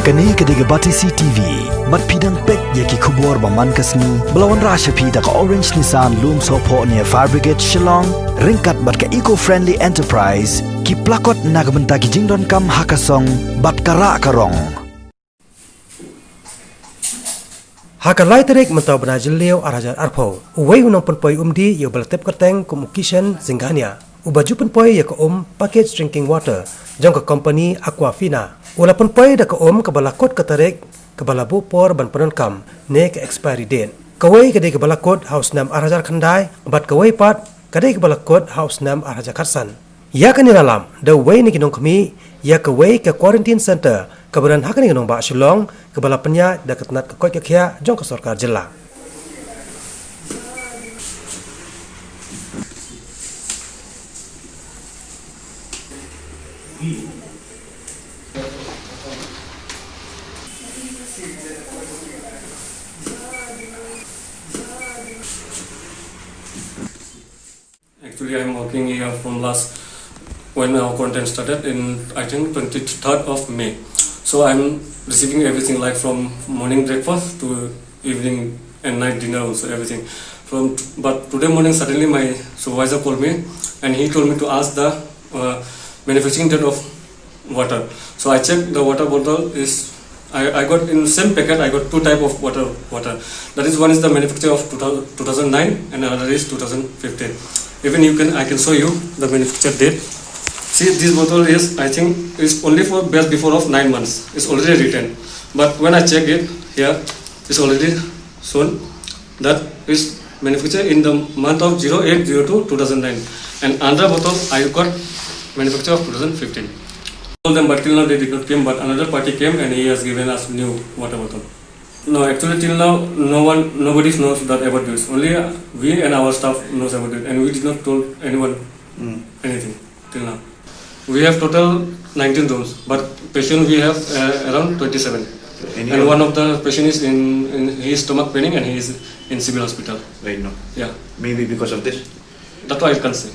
Kani kadiga bati CTV, mat pidang pek yaki kubor baman kasni, belawan rasha pida ka Orange Nissan loom sopo near Fire Brigade Shillong, ringkat bat ka eco-friendly enterprise, ki plakot nagamenta ki jingdon kam hakasong, bat kara karong. Hakalai Tarik mentau Brazil leo arajar arpo. Uwei unang penpoi umdi yo belatep keteng kum Kishan Singhania. Ubaju penpoi ya ke package drinking water jong ke company Aquafina. Ula penpoi da ke kebalakot ke Tarik kebala bupor ban penenkam ne ke expiry date. Kawai kedai kebalakot house nam arajar kandai bat kawai pat kedai kebalakot house nam arajar karsan. Ya kan dalam da wei ni kinong kami ya kawai ke quarantine center keberan hak ni kinong ba Shillong kebala penya da ketnat ke koi ke khia jong ke Sorkar jela. Actually, I'm working here from when our quarantine started in, I think, 23rd of May. So I'm receiving everything like from morning breakfast to evening and night dinner also, everything. But today morning suddenly my supervisor called me and he told me to ask the manufacturing date of water. So I checked the water bottle is, I got in same packet I got two type of water. That is, one is the manufacture of 2009 and another is 2015. Even I can show you the manufacture date. See, this bottle is, I think, is only for best before of 9 months. It's already written. But when I check it here, it's already shown that is manufactured in the month of 08/02/2009. And another bottle I got manufacture of 2015. Told them, but till now they did not came. But another party came and he has given us new water bottle. No, actually till now nobody knows that about this. Only we and our staff knows about it, and we did not told anyone anything till now. We have total 19 rooms, but patient we have around 27. And one of the patient is in his stomach paining and he is in civil hospital Right now. Yeah. Maybe because of this. That's why I can say.